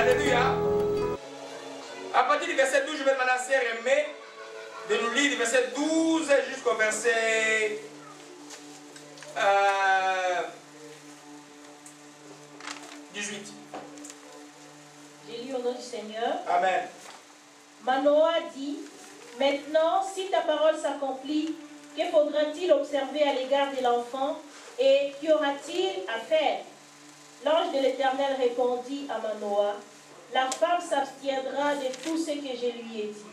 Alléluia. À partir du verset 12, je vais demander à Sœur Aimée de nous lire du verset 12 jusqu'au verset 18. J'ai lu au nom du Seigneur. Amen. Manoah dit, maintenant, si ta parole s'accomplit, que faudra-t-il observer à l'égard de l'enfant et qu'y aura-t-il à faire? L'ange de l'Éternel répondit à Manoah, la femme s'abstiendra de tout ce que je lui ai dit.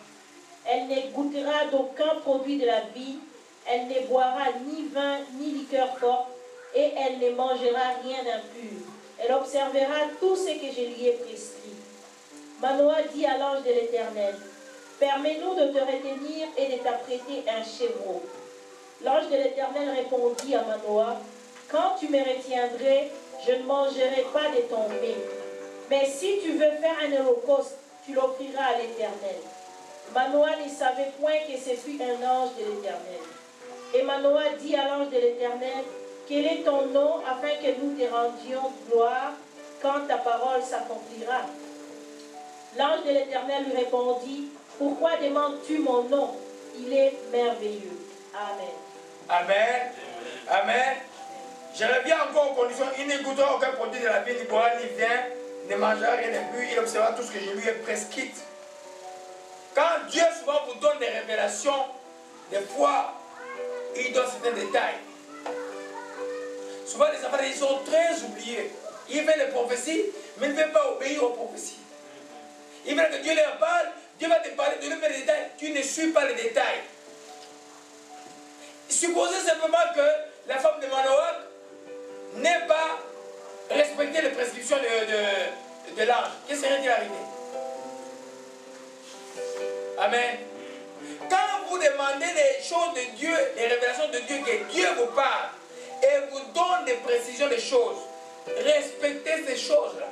Elle ne goûtera d'aucun produit de la vie, elle ne boira ni vin ni liqueur forte, et elle ne mangera rien d'impur. Elle observera tout ce que je lui ai prescrit. Manoah dit à l'ange de l'Éternel, permets-nous de te retenir et de t'apprêter un chevreau. L'ange de l'Éternel répondit à Manoah, quand tu me retiendrais, je ne mangerai pas de ton mets. Mais si tu veux faire un holocauste, tu l'offriras à l'Éternel. Manoah ne savait point que ce fut un ange de l'Éternel. Et Manoah dit à l'ange de l'Éternel, quel est ton nom afin que nous te rendions gloire quand ta parole s'accomplira? L'ange de l'Éternel lui répondit, pourquoi demandes-tu mon nom? Il est merveilleux. Amen. Amen. Amen. Je reviens encore aux conditions. Il ne goûtera aucun produit de la vie, ni boira, ni vin, ne mangera rien de plus. Il observera tout ce que je lui ai prescrit. Quand Dieu souvent vous donne des révélations, des fois, il donne certains détails. Souvent, les enfants, ils sont très oubliés. Ils veulent les prophéties, mais ils ne veulent pas obéir aux prophéties. Ils veulent que Dieu leur parle, Dieu va te parler, Dieu leur fait les détails. Tu ne suis pas les détails. Supposez simplement que la femme de Manoah n'ait pas respecté les prescriptions de l'ange. Qu'est-ce qui serait-il arrivé? Amen. Quand vous demandez les choses de Dieu, les révélations de Dieu, que Dieu vous parle et vous donne des précisions des choses, respectez ces choses-là.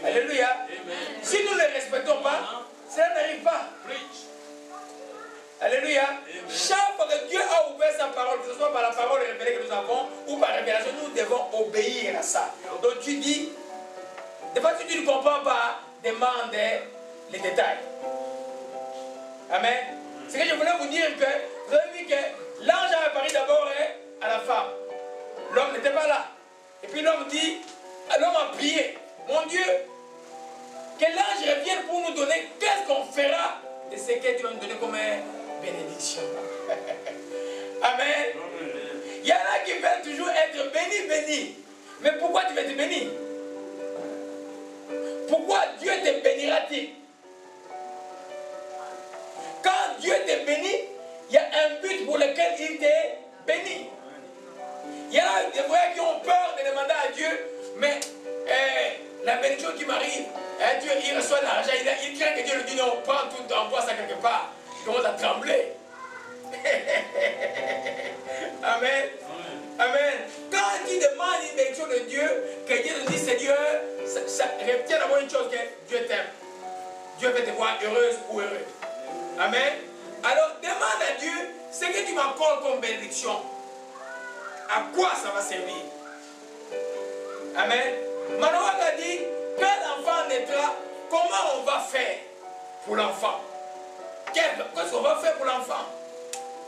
Alléluia. Amen. Si nous ne les respectons pas, cela n'arrive pas. Alléluia. Amen. Chaque fois que Dieu a ouvert sa parole, que ce soit par la parole révélée que nous avons ou par révélation, nous devons obéir à ça. Donc tu dis, des fois si tu ne comprends pas, demande les détails. Amen. C'est que je voulais vous dire que vous avez vu que l'ange a apparu d'abord à la femme. L'homme n'était pas là. Et puis l'homme dit, l'homme a prié, mon Dieu, que l'ange revienne pour nous donner qu'est-ce qu'on fera de ce que tu vas nous donner comme bénédiction. Amen. Il y en a qui veulent toujours être bénis. Mais pourquoi tu veux être béni? Pourquoi Dieu te bénira-t-il? Quand Dieu te bénit, il y a un but pour lequel il te bénit. Il y a des voyants qui ont peur de demander à Dieu, mais la bénédiction qui m'arrive, Dieu il reçoit l'argent, il craint que Dieu lui dise non, prends tout, envoie ça quelque part. Il commence à trembler. Amen. Amen. Quand tu demandes une bénédiction de Dieu, que Dieu te dit Seigneur, retiens d'abord une chose, que Dieu t'aime. Dieu veut te voir heureuse ou heureux. Amen. Alors demande à Dieu ce que tu m'accordes comme bénédiction. À quoi ça va servir? Amen. Manoah a dit, quand l'enfant naîtra, comment on va faire pour l'enfant? Qu'est-ce qu'on va faire pour l'enfant?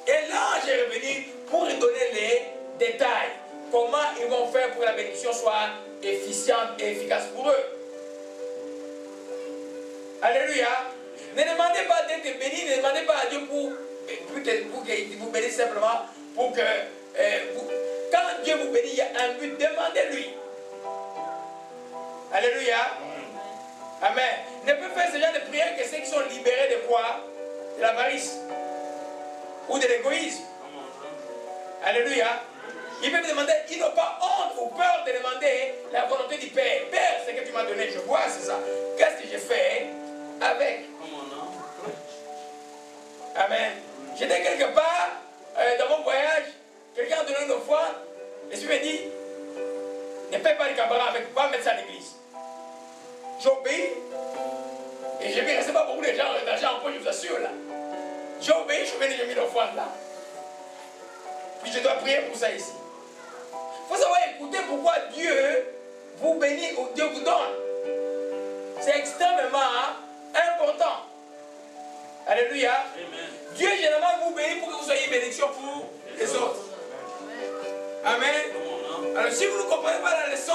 Et l'ange est revenu pour lui donner les détails. Comment ils vont faire pour que la bénédiction soit efficiente et efficace pour eux. Alléluia. Ne demandez pas d'être béni, ne demandez pas à Dieu pour qu'il vous bénisse simplement, pour que quand Dieu vous bénit, il y a un but, demandez-lui. Alléluia. Amen. Ne peut faire ce genre de prière que ceux qui sont libérés de quoi? De l'avarice ou de l'égoïsme. Alléluia. Ils peuvent demander, ils n'ont pas honte ou peur de demander la volonté du Père. Père, c'est ce que tu m'as donné, je vois, c'est ça. Qu'est-ce que j'ai fait avec? Amen. J'étais quelque part dans mon voyage, quelqu'un a donné une offrande, l'Esprit me dit, ne paie pas les camarades avec, va mettre ça à l'église. J'ai obéi, et j'ai vu, il ne restait pas beaucoup d'argent en poche, je vous assure là. J'ai obéi, je suis venu, j'ai mis l'offrande là. Puis je dois prier pour ça ici. Il faut savoir écouter pourquoi Dieu vous bénit ou Dieu vous donne. C'est extrêmement important. Alléluia. Amen. Dieu généralement vous bénit pour que vous soyez une bénédiction pour les autres. Amen. Alors si vous ne comprenez pas la leçon,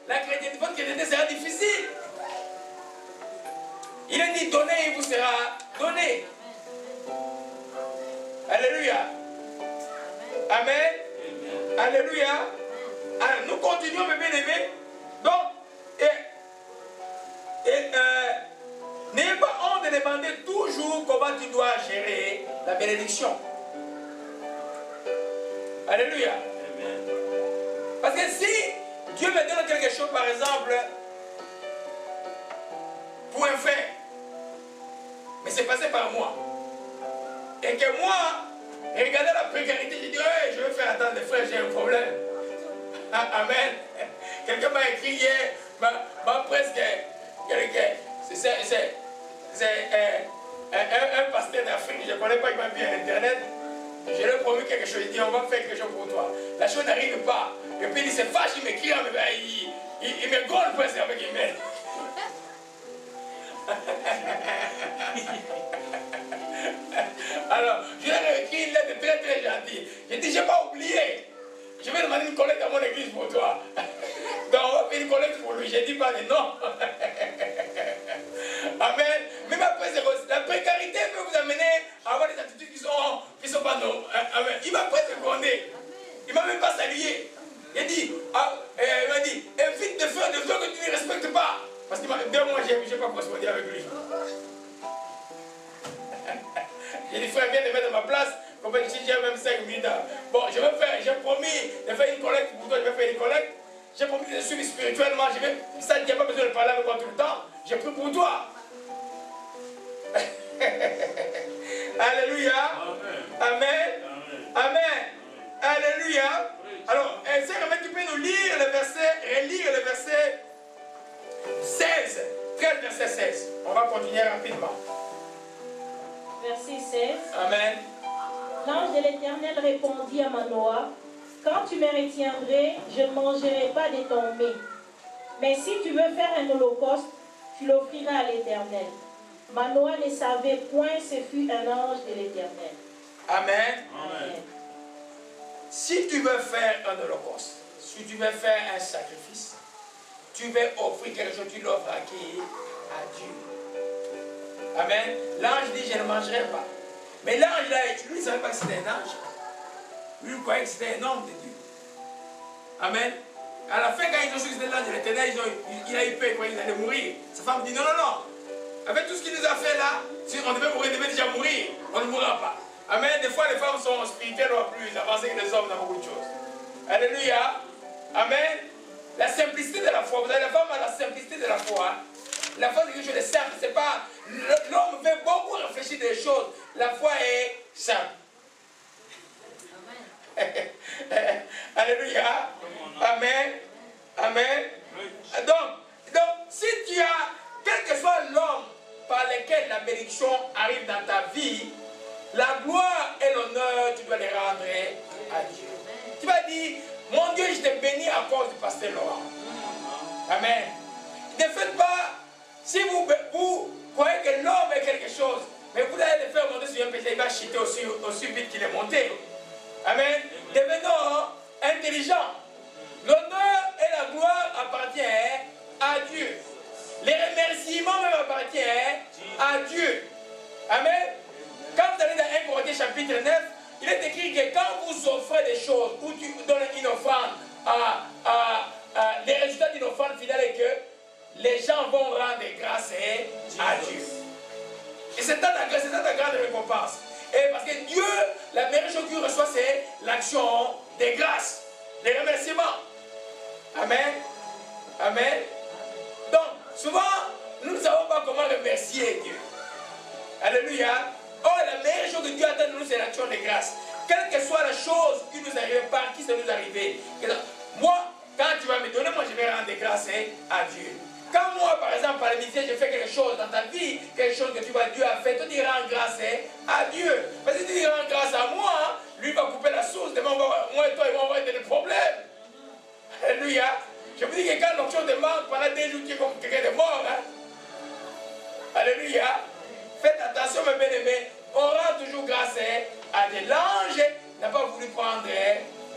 la chrétienté, votre chrétienté sera difficile. Il est dit donner, il vous sera donné. Alléluia. Amen. Alléluia. Alors, nous continuons, mes bien-aimés. Donc, n'ayez pas honte de demander toujours comment tu dois gérer la bénédiction. Alléluia. Parce que si Dieu me donne quelque chose, par exemple, pour un frère, mais c'est passé par moi, et que moi, regardez la précarité, j'ai dit, hey, je vais faire attendre les frères, j'ai un problème. Amen. Quelqu'un m'a écrit hier, m'a presque, c'est un pasteur d'Afrique, je ne connais pas, il m'a mis à Internet. Je lui ai promis quelque chose, il dit on va faire quelque chose pour toi. La chose n'arrive pas. Et puis il se fâche, il m'écrit, il me gronde presque avec email. Alors, je lui ai écrit une lettre très très gentille. J'ai dit, je n'ai pas oublié. Je vais demander une collecte à mon église pour toi. Donc on va faire une collecte pour lui. J'ai dit pas de non. Amen. Même après, la précarité peut vous amener à avoir des attitudes qui sont pas non. Amen. Il m'a presque grondé. Il m'a même pas salué. Il m'a dit, évite de faire des choses que tu ne respectes pas. Parce que 2 mois, je n'ai pas correspondu avec lui. J'ai dit, frère, viens te mettre à ma place. Comme si j'ai même 5 minutes. Bon, j'ai promis de faire une collecte pour toi, je vais faire une collecte. J'ai promis de suivre spirituellement. Ça, tu n'as pas besoin de parler avec moi tout le temps. J'ai pris pour toi. Alléluia. Amen. Amen. Alléluia. Alors, tu peux nous lire le verset, relire le verset 16. 13, verset 16. On va continuer rapidement. Verset 16. Amen. L'ange de l'Éternel répondit à Manoah, quand tu me retiendrais, je ne mangerai pas de ton mets. Mais si tu veux faire un holocauste, tu l'offriras à l'Éternel. Manoah ne savait point, ce fut un ange de l'Éternel. Amen. Amen. Si tu veux faire un holocauste, si tu veux faire un sacrifice, tu veux offrir quelque chose, tu l'offres à qui? À Dieu. Amen. L'ange dit, je ne mangerai pas. Mais l'ange, lui, il ne savait pas que c'était un ange. Lui, il croyait que c'était un homme de Dieu. Amen. À la fin, quand ils ont su que c'était l'ange de l'Éternel, il a eu peur, il croyait qu'il allait mourir. Sa femme dit, non, non, non. Avec tout ce qu'il nous a fait là, si on devait mourir, on devait déjà mourir. On ne mourra pas. Amen. Des fois, les femmes sont spirituelles plus avancées que les hommes dans beaucoup de choses. Alléluia. Amen. La simplicité de la foi. Vous avez la femme à la simplicité de la foi. La foi, c'est quelque chose de simple. C'est pas. L'homme veut beaucoup réfléchir des choses. La foi est simple. Amen. Alléluia. Amen. Amen. Donc, si tu as, quel que soit l'homme par lequel la bénédiction arrive dans ta vie, la gloire et l'honneur, tu dois les rendre à Dieu. Tu vas dire, mon Dieu, je te bénis à cause du pasteur Laurent. Amen. Ne faites pas, si vous croyez que l'homme est quelque chose, mais vous allez le faire monter sur un péché, il va chuter aussi vite qu'il est monté. Amen. Devenons intelligents. L'honneur et la gloire appartiennent à Dieu. Les remerciements même appartiennent à Dieu. Amen. Quand vous allez dans 1 Corinthiens chapitre 9, il est écrit que quand vous offrez des choses, ou tu donnes une offrande, les résultats d'une offrande finale est que les gens vont rendre grâce à Dieu. Et c'est ça la grande récompense. Et parce que Dieu, la meilleure chose qu'il reçoit, c'est l'action des grâces, des remerciements. Amen. Amen. Donc, souvent, nous ne savons pas comment remercier Dieu. Alléluia. Oh, la meilleure chose que Dieu attend de nous, c'est l'action des grâces. Quelle que soit la chose qui nous arrive, par qui ça nous arrive. Moi, quand tu vas me donner, moi je vais rendre grâce à Dieu. Quand moi, par exemple, par l'amitié, je fais quelque chose dans ta vie, quelque chose que tu vois Dieu a fait, toi tu rends grâce à Dieu. Parce que si tu rends grâce à moi, lui va couper la source. Demain, moi et toi, ils vont avoir des problèmes. Alléluia. Je vous dis que quand l'onction demande pendant 2 jours, tu es comme quelqu'un de mort. Hein? Alléluia. Faites attention, mes bien-aimés. On rend toujours grâce à Dieu. L'ange n'a pas voulu prendre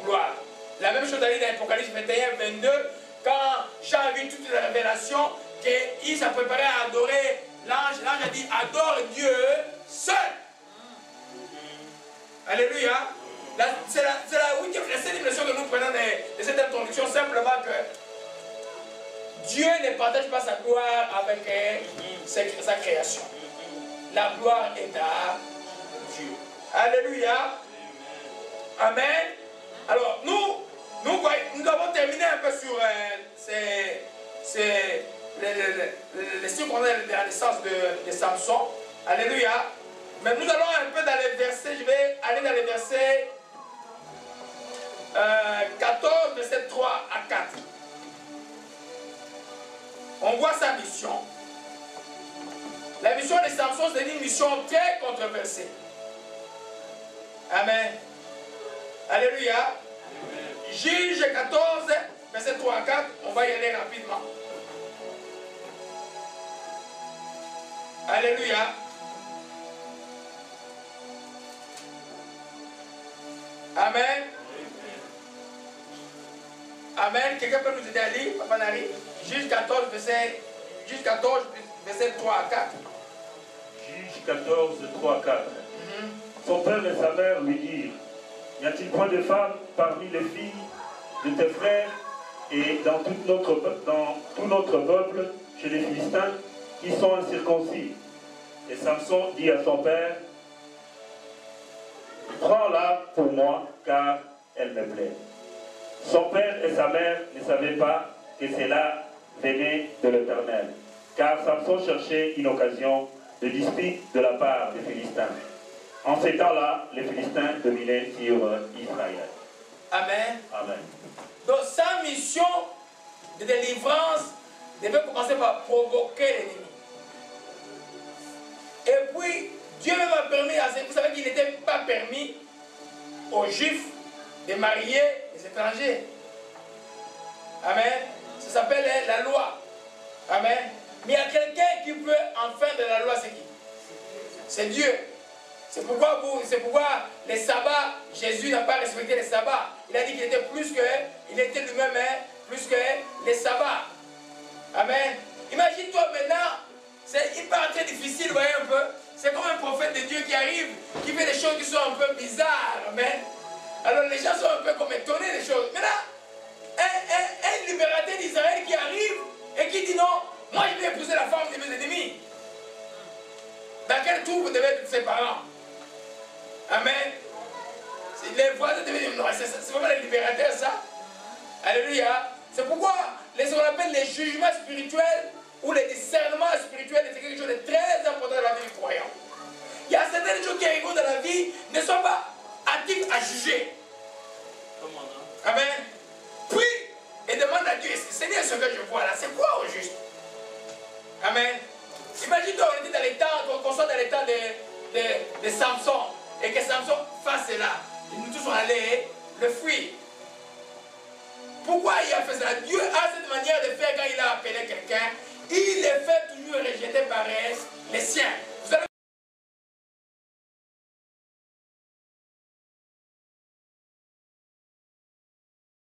gloire. La même chose dans l'Apocalypse 21, 22, quand Jean a vu toute la révélation, qu'il s'est préparé à adorer l'ange. L'ange a dit, adore Dieu seul. Alléluia. C'est la 7e leçon que nous prenons de cette introduction, simplement que Dieu ne partage pas sa gloire avec sa création. La gloire est à Dieu. Alléluia. Amen. Alors, nous avons terminé un peu sur les circonstances de la naissance de Samson. Alléluia. Mais nous allons un peu dans les versets, je vais aller dans les versets 14, verset 3 à 4. On voit sa mission. La mission de Samson, c'est une mission très controversée. Amen. Alléluia. Amen. Juge 14, verset 3 à 4. On va y aller rapidement. Alléluia. Amen. Amen. Quelqu'un peut nous aider à lire, Papa Nari? Juge 14, verset 3 à 4. Juge 14, 3 à 4. Son père et sa mère lui dirent, n'y a-t-il point de femme parmi les filles de tes frères et dans tout notre peuple chez les Philistins qui sont incirconcis? Et Samson dit à son père, prends-la pour moi, car elle me plaît. Son père et sa mère ne savaient pas que cela venait de l'Éternel, car Samson cherchait une occasion de dispute de la part des Philistins. En ces temps-là, les Philistins dominaient sur Israël. Amen. Amen. Donc sa mission de délivrance devait commencer par provoquer l'ennemi. Et puis, Dieu même a permis à ces... Vous savez qu'il n'était pas permis aux Juifs de marier les étrangers. Amen. Ça s'appelle la loi. Amen. Mais il y a quelqu'un qui peut enfreindre la loi, c'est qui? C'est Dieu. C'est pourquoi les sabbats, Jésus n'a pas respecté les sabbats. Il a dit qu'il était il était lui-même plus que les sabbats. Amen. Imagine-toi maintenant, c'est hyper très difficile, vous voyez un peu. C'est comme un prophète de Dieu qui arrive, qui fait des choses qui sont un peu bizarres. Amen. Alors les gens sont un peu comme étonnés des choses. Maintenant, un libérateur d'Israël qui arrive et qui dit non, moi je vais épouser la femme de mes ennemis. Dans quel tour vous devez être ses parents? Amen. Les voisins devaient dire non, c'est vraiment le libérateur ça. Alléluia. C'est pourquoi ce qu'on appelle les jugements spirituels ou les discernements spirituels, c'est quelque chose de très important dans la vie du croyant. Il y a certaines choses qui arrivent dans la vie ne sont pas actifs à juger. Amen. Puis, il demande à Dieu, Seigneur, ce que je vois là, c'est quoi au juste? Amen. Imagine-toi, on était dans les temps, qu'on soit dans les temps de Samson, et que Samson fasse cela. Nous tous sont allés le fuir. Pourquoi il a fait cela? Dieu a cette manière de faire quand il a appelé quelqu'un. Il les fait toujours rejeter par